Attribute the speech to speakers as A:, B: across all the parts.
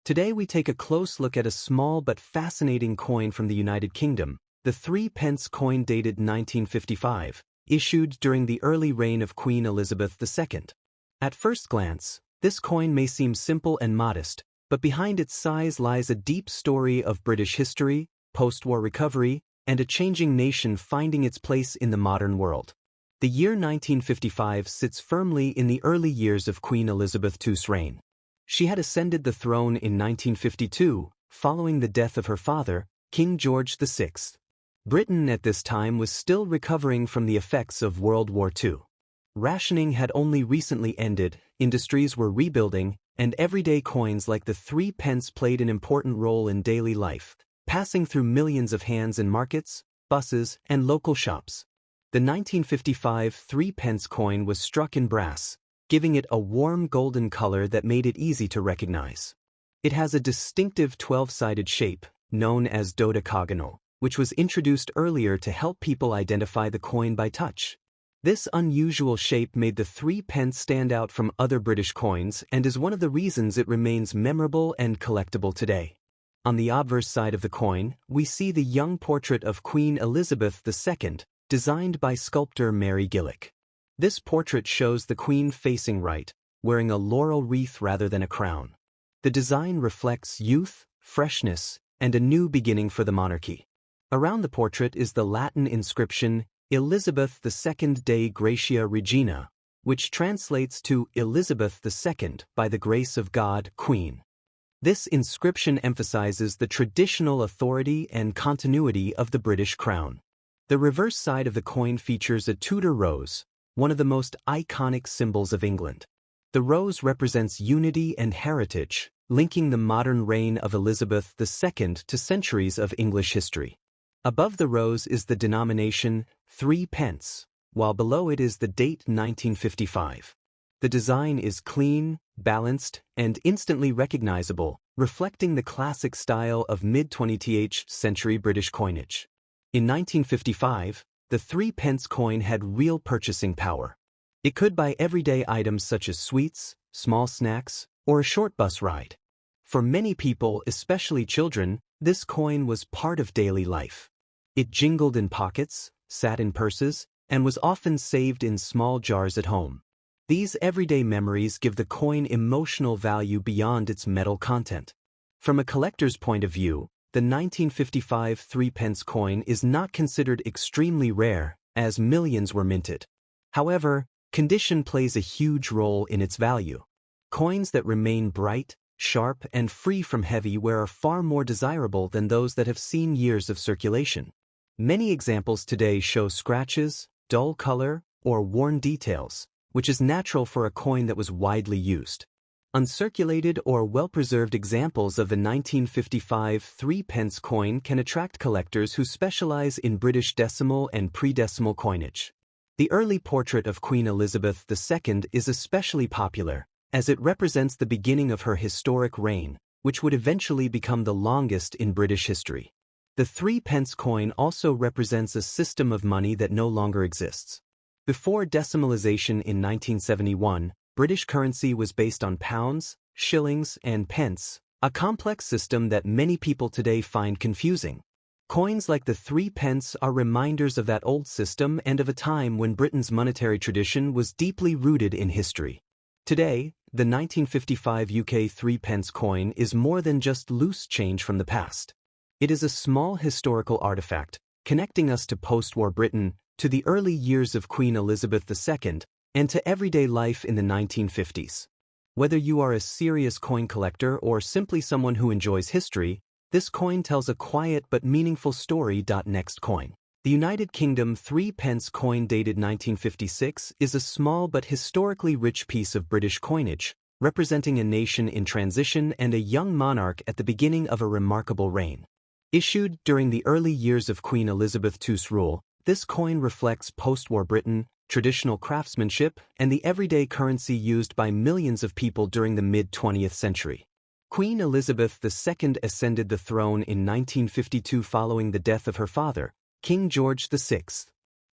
A: Today we take a close look at a small but fascinating coin from the United Kingdom, the 3 pence coin dated 1955, issued during the early reign of Queen Elizabeth II. At first glance, this coin may seem simple and modest, but behind its size lies a deep story of British history, post-war recovery, and a changing nation finding its place in the modern world. The year 1955 sits firmly in the early years of Queen Elizabeth II's reign. She had ascended the throne in 1952, following the death of her father, King George VI. Britain at this time was still recovering from the effects of World War II. Rationing had only recently ended, industries were rebuilding, and everyday coins like the 3 pence played an important role in daily life, passing through millions of hands in markets, buses, and local shops. The 1955 3 pence coin was struck in brass, giving it a warm golden color that made it easy to recognize. It has a distinctive 12-sided shape, known as dodecagonal, which was introduced earlier to help people identify the coin by touch. This unusual shape made the 3 pence stand out from other British coins and is one of the reasons it remains memorable and collectible today. On the obverse side of the coin, we see the young portrait of Queen Elizabeth II, designed by sculptor Mary Gillick. This portrait shows the Queen facing right, wearing a laurel wreath rather than a crown. The design reflects youth, freshness, and a new beginning for the monarchy. Around the portrait is the Latin inscription, Elizabeth II Dei Gratia Regina, which translates to Elizabeth II, by the grace of God, Queen. This inscription emphasizes the traditional authority and continuity of the British crown. The reverse side of the coin features a Tudor rose, one of the most iconic symbols of England. The rose represents unity and heritage, linking the modern reign of Elizabeth II to centuries of English history. Above the rose is the denomination 3 pence, while below it is the date 1955. The design is clean, balanced, and instantly recognizable, reflecting the classic style of mid-20th century British coinage. In 1955, the 3 pence coin had real purchasing power. It could buy everyday items such as sweets, small snacks, or a short bus ride. For many people, especially children, this coin was part of daily life. It jingled in pockets, sat in purses, and was often saved in small jars at home. These everyday memories give the coin emotional value beyond its metal content. From a collector's point of view, the 1955 3 pence coin is not considered extremely rare, as millions were minted. However, condition plays a huge role in its value. Coins that remain bright, sharp, and free from heavy wear are far more desirable than those that have seen years of circulation. Many examples today show scratches, dull color, or worn details, which is natural for a coin that was widely used. Uncirculated or well-preserved examples of the 1955 3 pence coin can attract collectors who specialize in British decimal and pre-decimal coinage. The early portrait of Queen Elizabeth II is especially popular, as it represents the beginning of her historic reign, which would eventually become the longest in British history. The 3 pence coin also represents a system of money that no longer exists. Before decimalization in 1971, British currency was based on pounds, shillings, and pence, a complex system that many people today find confusing. Coins like the 3 pence are reminders of that old system and of a time when Britain's monetary tradition was deeply rooted in history. Today, the 1955 UK 3 pence coin is more than just loose change from the past. It is a small historical artifact, connecting us to post-war Britain, to the early years of Queen Elizabeth II, and to everyday life in the 1950s. Whether you are a serious coin collector or simply someone who enjoys history, this coin tells a quiet but meaningful story. Next coin. The United Kingdom 3 pence coin dated 1956 is a small but historically rich piece of British coinage, representing a nation in transition and a young monarch at the beginning of a remarkable reign. Issued during the early years of Queen Elizabeth II's rule, this coin reflects post-war Britain, traditional craftsmanship, and the everyday currency used by millions of people during the mid-20th century. Queen Elizabeth II ascended the throne in 1952 following the death of her father, King George VI.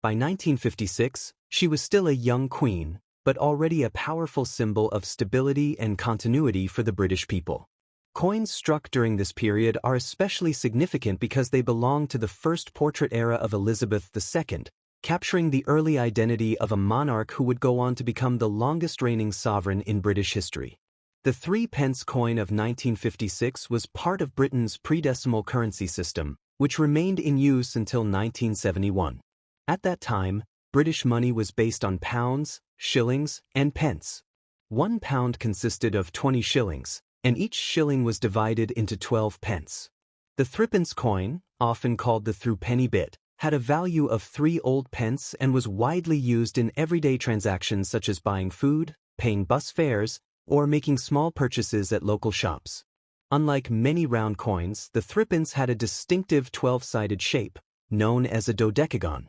A: By 1956, she was still a young queen, but already a powerful symbol of stability and continuity for the British people. Coins struck during this period are especially significant because they belong to the first portrait era of Elizabeth II, capturing the early identity of a monarch who would go on to become the longest-reigning sovereign in British history. The 3p coin of 1956 was part of Britain's pre-decimal currency system, which remained in use until 1971. At that time, British money was based on pounds, shillings, and pence. 1 pound consisted of 20 shillings, and each shilling was divided into 12 pence. The 3p coin, often called the threepenny bit, had a value of 3 old pence and was widely used in everyday transactions such as buying food, paying bus fares, or making small purchases at local shops. Unlike many round coins, the 3p had a distinctive 12-sided shape, known as a dodecagon.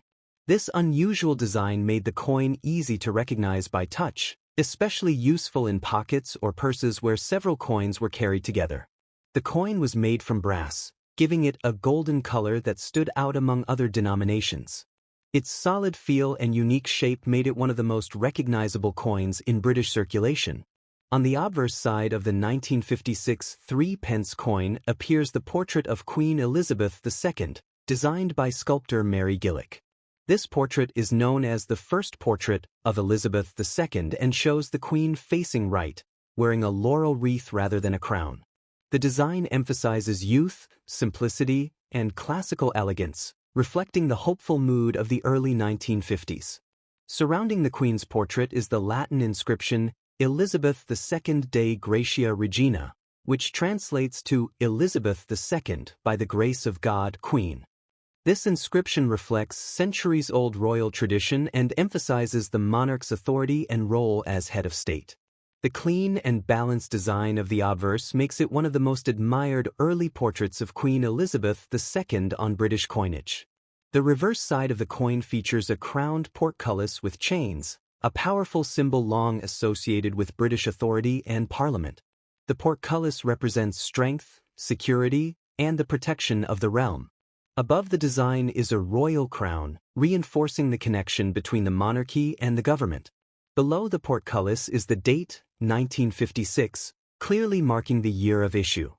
A: This unusual design made the coin easy to recognize by touch, especially useful in pockets or purses where several coins were carried together. The coin was made from brass, giving it a golden color that stood out among other denominations. Its solid feel and unique shape made it one of the most recognizable coins in British circulation. On the obverse side of the 1956 3p coin appears the portrait of Queen Elizabeth II, designed by sculptor Mary Gillick. This portrait is known as the first portrait of Elizabeth II and shows the Queen facing right, wearing a laurel wreath rather than a crown. The design emphasizes youth, simplicity, and classical elegance, reflecting the hopeful mood of the early 1950s. Surrounding the Queen's portrait is the Latin inscription Elizabeth II Dei Gratia Regina, which translates to Elizabeth II by the grace of God, Queen. This inscription reflects centuries-old royal tradition and emphasizes the monarch's authority and role as head of state. The clean and balanced design of the obverse makes it one of the most admired early portraits of Queen Elizabeth II on British coinage. The reverse side of the coin features a crowned portcullis with chains, a powerful symbol long associated with British authority and Parliament. The portcullis represents strength, security, and the protection of the realm. Above the design is a royal crown, reinforcing the connection between the monarchy and the government. Below the portcullis is the date, 1956, clearly marking the year of issue.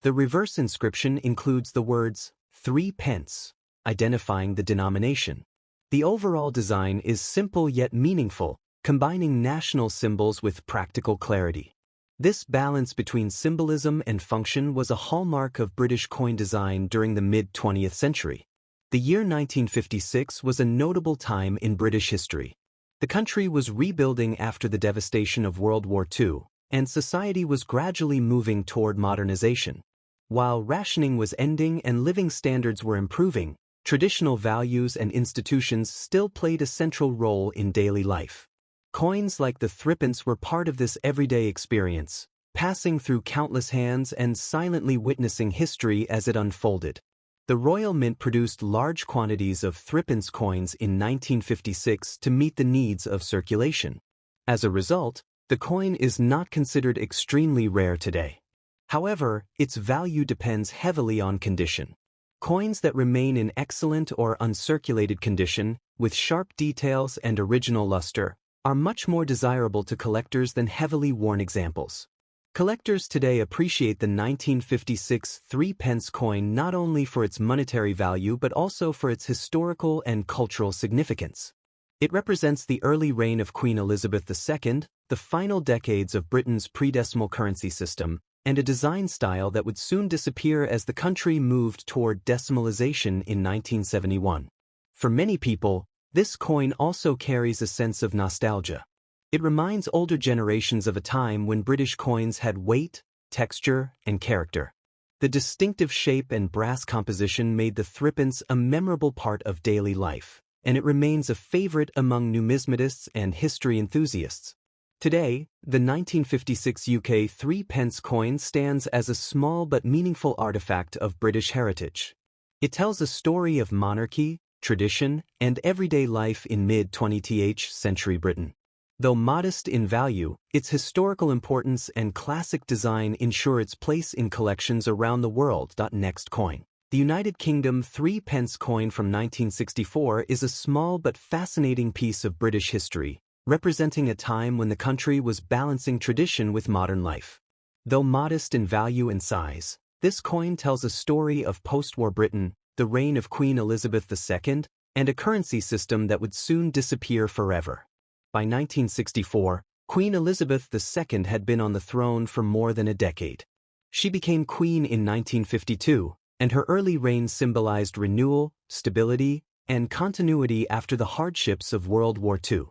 A: The reverse inscription includes the words 3p, identifying the denomination. The overall design is simple yet meaningful, combining national symbols with practical clarity. This balance between symbolism and function was a hallmark of British coin design during the mid-20th century. The year 1956 was a notable time in British history. The country was rebuilding after the devastation of World War II, and society was gradually moving toward modernization. While rationing was ending and living standards were improving, traditional values and institutions still played a central role in daily life. Coins like the 3p were part of this everyday experience, passing through countless hands and silently witnessing history as it unfolded. The Royal Mint produced large quantities of 3p coins in 1956 to meet the needs of circulation. As a result, the coin is not considered extremely rare today. However, its value depends heavily on condition. Coins that remain in excellent or uncirculated condition, with sharp details and original luster, are much more desirable to collectors than heavily worn examples. Collectors today appreciate the 1956 3p coin not only for its monetary value but also for its historical and cultural significance. It represents the early reign of Queen Elizabeth II, the final decades of Britain's pre-decimal currency system, and a design style that would soon disappear as the country moved toward decimalization in 1971. For many people, this coin also carries a sense of nostalgia. It reminds older generations of a time when British coins had weight, texture, and character. The distinctive shape and brass composition made the 3p a memorable part of daily life, and it remains a favorite among numismatists and history enthusiasts. Today, the 1956 UK 3p coin stands as a small but meaningful artifact of British heritage. It tells a story of monarchy, tradition, and everyday life in mid-20th century Britain. Though modest in value, its historical importance and classic design ensure its place in collections around the world. Next coin. The United Kingdom 3p coin from 1964 is a small but fascinating piece of British history, representing a time when the country was balancing tradition with modern life. Though modest in value and size, this coin tells a story of post-war Britain, the reign of Queen Elizabeth II, and a currency system that would soon disappear forever. By 1964, Queen Elizabeth II had been on the throne for more than a decade. She became queen in 1952, and her early reign symbolized renewal, stability, and continuity after the hardships of World War II.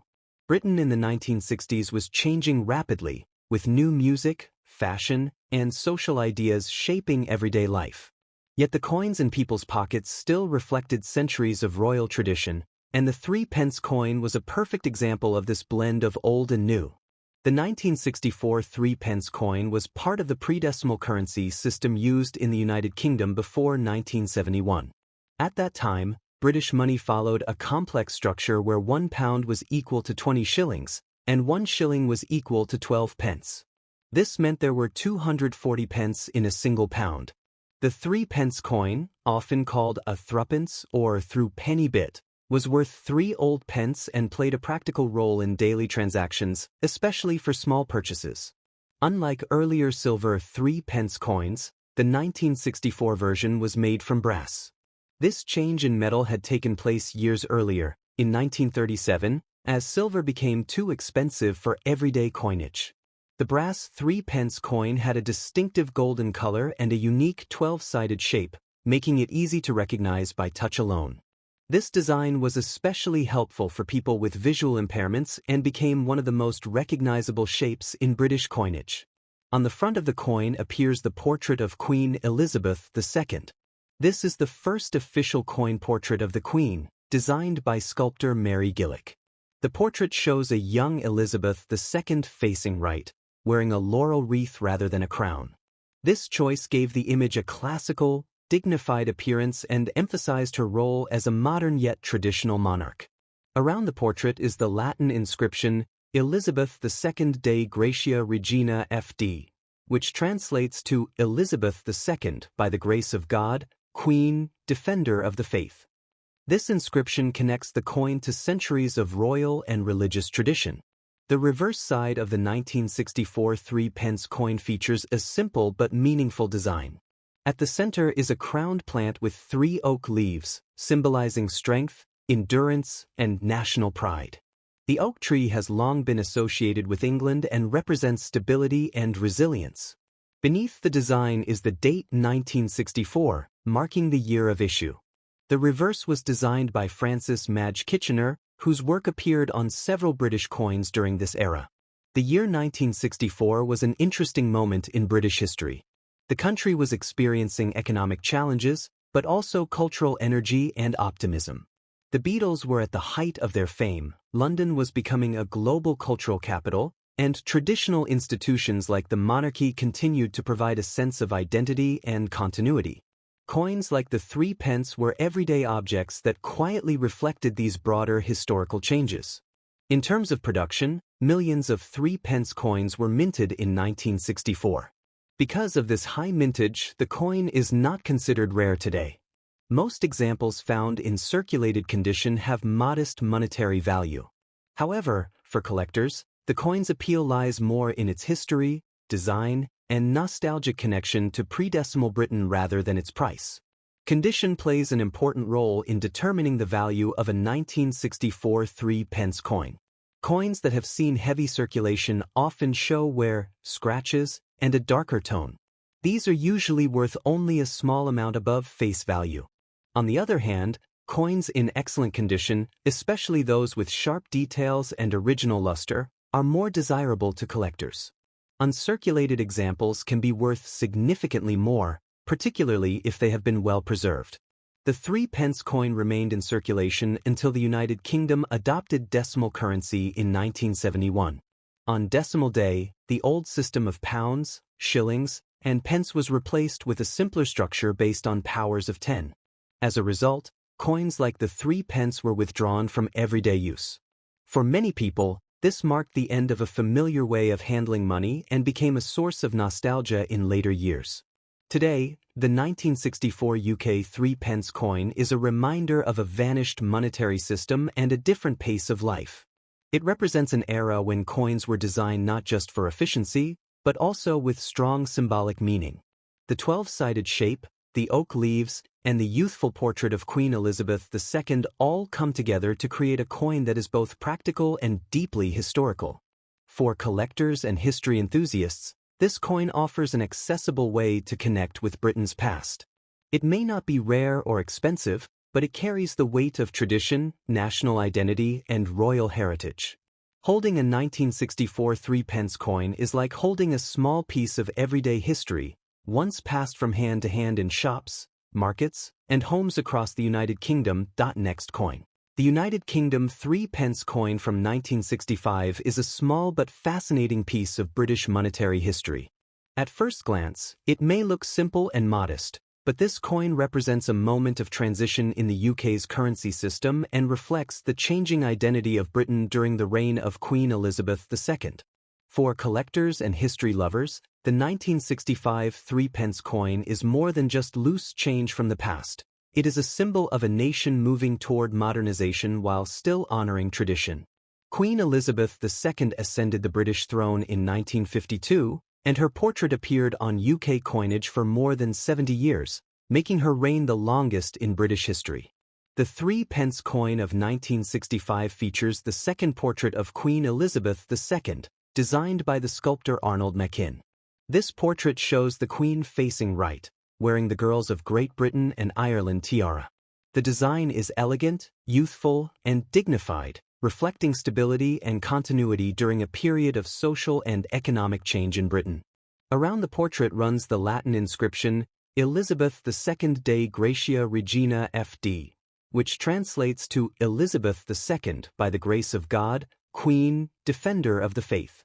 A: Britain in the 1960s was changing rapidly, with new music, fashion, and social ideas shaping everyday life. Yet the coins in people's pockets still reflected centuries of royal tradition, and the 3-pence coin was a perfect example of this blend of old and new. The 1964 3-pence coin was part of the pre-decimal currency system used in the United Kingdom before 1971. At that time, British money followed a complex structure where £1 was equal to 20 shillings, and 1 shilling was equal to 12 pence. This meant there were 240 pence in a single pound. The 3-pence coin, often called a threepence or threepenny bit, was worth 3 old pence and played a practical role in daily transactions, especially for small purchases. Unlike earlier silver 3-pence coins, the 1964 version was made from brass. This change in metal had taken place years earlier, in 1937, as silver became too expensive for everyday coinage. The brass 3-pence coin had a distinctive golden color and a unique 12-sided shape, making it easy to recognize by touch alone. This design was especially helpful for people with visual impairments and became one of the most recognizable shapes in British coinage. On the front of the coin appears the portrait of Queen Elizabeth II. This is the first official coin portrait of the Queen, designed by sculptor Mary Gillick. The portrait shows a young Elizabeth II facing right, wearing a laurel wreath rather than a crown. This choice gave the image a classical, dignified appearance and emphasized her role as a modern yet traditional monarch. Around the portrait is the Latin inscription Elizabeth II Dei Gratia Regina FD, which translates to Elizabeth II by the grace of God, Queen, Defender of the Faith. This inscription connects the coin to centuries of royal and religious tradition. The reverse side of the 1964 3-pence coin features a simple but meaningful design. At the center is a crowned plant with 3 oak leaves, symbolizing strength, endurance, and national pride. The oak tree has long been associated with England and represents stability and resilience. Beneath the design is the date 1964, marking the year of issue. The reverse was designed by Francis Madge Kitchener, whose work appeared on several British coins during this era. The year 1964 was an interesting moment in British history. The country was experiencing economic challenges, but also cultural energy and optimism. The Beatles were at the height of their fame, London was becoming a global cultural capital, and traditional institutions like the monarchy continued to provide a sense of identity and continuity. Coins like the 3-pence were everyday objects that quietly reflected these broader historical changes. In terms of production, millions of 3-pence coins were minted in 1964. Because of this high mintage, the coin is not considered rare today. Most examples found in circulated condition have modest monetary value. However, for collectors, the coin's appeal lies more in its history, design, and nostalgic connection to pre-decimal Britain rather than its price. Condition plays an important role in determining the value of a 1964 3-pence coin. Coins that have seen heavy circulation often show wear, scratches, and a darker tone. These are usually worth only a small amount above face value. On the other hand, coins in excellent condition, especially those with sharp details and original luster, are more desirable to collectors. Uncirculated examples can be worth significantly more, particularly if they have been well preserved. The 3-pence coin remained in circulation until the United Kingdom adopted decimal currency in 1971. On Decimal Day, the old system of pounds, shillings, and pence was replaced with a simpler structure based on powers of 10. As a result, coins like the 3-pence were withdrawn from everyday use. For many people, this marked the end of a familiar way of handling money and became a source of nostalgia in later years. Today, the 1964 UK 3-pence coin is a reminder of a vanished monetary system and a different pace of life. It represents an era when coins were designed not just for efficiency, but also with strong symbolic meaning. The 12-sided shape, the oak leaves, and the youthful portrait of Queen Elizabeth II all come together to create a coin that is both practical and deeply historical. For collectors and history enthusiasts, this coin offers an accessible way to connect with Britain's past. It may not be rare or expensive, but it carries the weight of tradition, national identity, and royal heritage. Holding a 1964 3-pence coin is like holding a small piece of everyday history, once passed from hand to hand in shops, markets, and homes across the United Kingdom. Next coin. The United Kingdom 3-pence coin from 1965 is a small but fascinating piece of British monetary history. At first glance, it may look simple and modest, but this coin represents a moment of transition in the UK's currency system and reflects the changing identity of Britain during the reign of Queen Elizabeth II. For collectors and history lovers, the 1965 3-pence coin is more than just loose change from the past. It is a symbol of a nation moving toward modernization while still honoring tradition. Queen Elizabeth II ascended the British throne in 1952, and her portrait appeared on UK coinage for more than 70 years, making her reign the longest in British history. The 3-pence coin of 1965 features the second portrait of Queen Elizabeth II, designed by the sculptor Arnold Machin. This portrait shows the Queen facing right, wearing the girls of Great Britain and Ireland tiara. The design is elegant, youthful, and dignified, reflecting stability and continuity during a period of social and economic change in Britain. Around the portrait runs the Latin inscription, Elizabeth II Dei Gratia Regina FD, which translates to Elizabeth II by the grace of God, Queen, Defender of the Faith.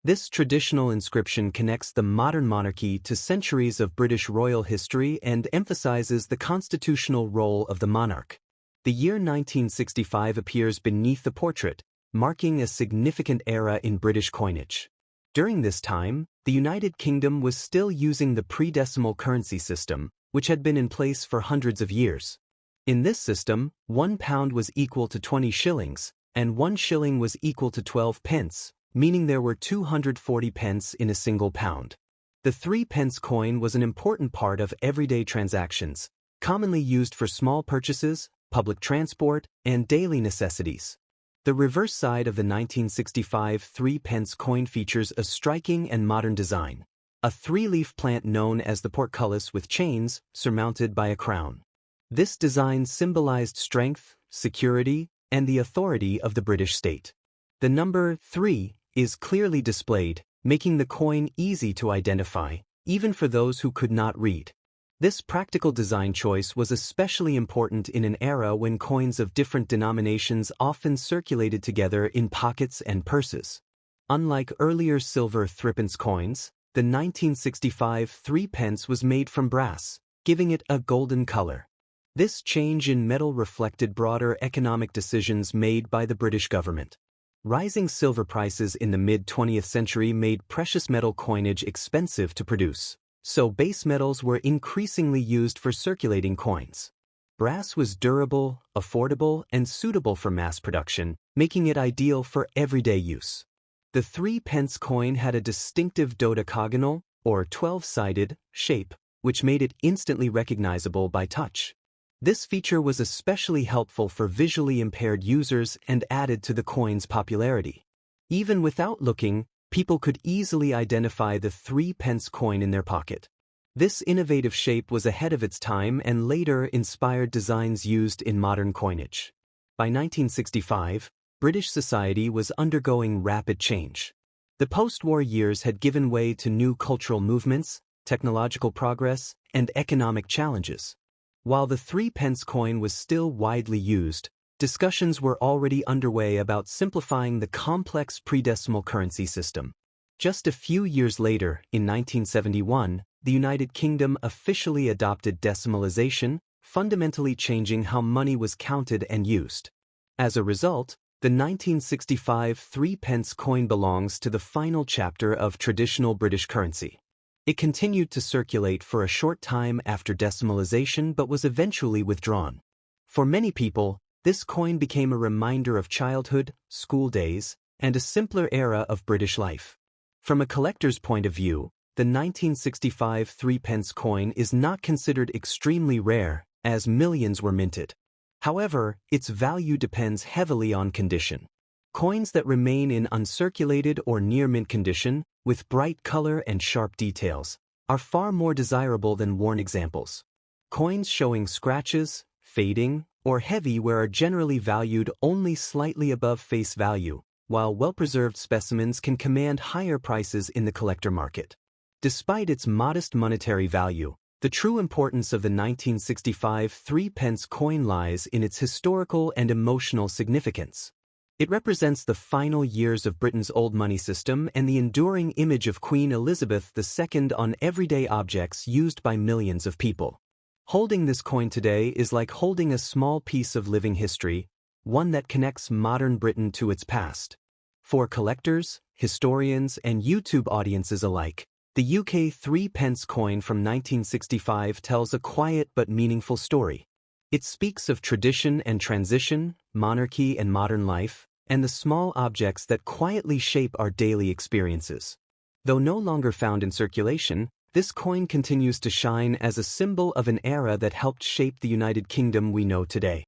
A: This traditional inscription connects the modern monarchy to centuries of British royal history and emphasizes the constitutional role of the monarch. The year 1965 appears beneath the portrait, marking a significant era in British coinage. During this time, the United Kingdom was still using the pre-decimal currency system, which had been in place for hundreds of years. In this system, £1 was equal to 20 shillings, and 1 shilling was equal to 12 pence, meaning there were 240 pence in a single pound. The 3-pence coin was an important part of everyday transactions, commonly used for small purchases, public transport, and daily necessities. The reverse side of the 1965 3-pence coin features a striking and modern design, a 3-leaf plant known as the portcullis with chains, surmounted by a crown. This design symbolized strength, security, and the authority of the British state. The number 3 is clearly displayed, making the coin easy to identify, even for those who could not read. This practical design choice was especially important in an era when coins of different denominations often circulated together in pockets and purses. Unlike earlier silver 3-pence coins, the 1965 3-pence was made from brass, giving it a golden color. This change in metal reflected broader economic decisions made by the British government. Rising silver prices in the mid-20th century made precious metal coinage expensive to produce, so base metals were increasingly used for circulating coins. Brass was durable, affordable, and suitable for mass production, making it ideal for everyday use. The 3-pence coin had a distinctive dodecagonal, or 12-sided, shape, which made it instantly recognizable by touch. This feature was especially helpful for visually impaired users and added to the coin's popularity. Even without looking, people could easily identify the 3-pence coin in their pocket. This innovative shape was ahead of its time and later inspired designs used in modern coinage. By 1965, British society was undergoing rapid change. The post-war years had given way to new cultural movements, technological progress, and economic challenges. While the 3-pence coin was still widely used, discussions were already underway about simplifying the complex pre-decimal currency system. Just a few years later, in 1971, the United Kingdom officially adopted decimalization, fundamentally changing how money was counted and used. As a result, the 1965 3-pence coin belongs to the final chapter of traditional British currency. It continued to circulate for a short time after decimalization but was eventually withdrawn. For many people, this coin became a reminder of childhood, school days, and a simpler era of British life. From a collector's point of view, the 1965 3-pence coin is not considered extremely rare, as millions were minted. However, its value depends heavily on condition. Coins that remain in uncirculated or near-mint condition, with bright color and sharp details, are far more desirable than worn examples. Coins showing scratches, fading, or heavy wear are generally valued only slightly above face value, while well-preserved specimens can command higher prices in the collector market. Despite its modest monetary value, the true importance of the 1965 3-pence coin lies in its historical and emotional significance. It represents the final years of Britain's old money system and the enduring image of Queen Elizabeth II on everyday objects used by millions of people. Holding this coin today is like holding a small piece of living history, one that connects modern Britain to its past. For collectors, historians, and YouTube audiences alike, the UK 3-pence coin from 1965 tells a quiet but meaningful story. It speaks of tradition and transition, monarchy and modern life, and the small objects that quietly shape our daily experiences. Though no longer found in circulation, this coin continues to shine as a symbol of an era that helped shape the United Kingdom we know today.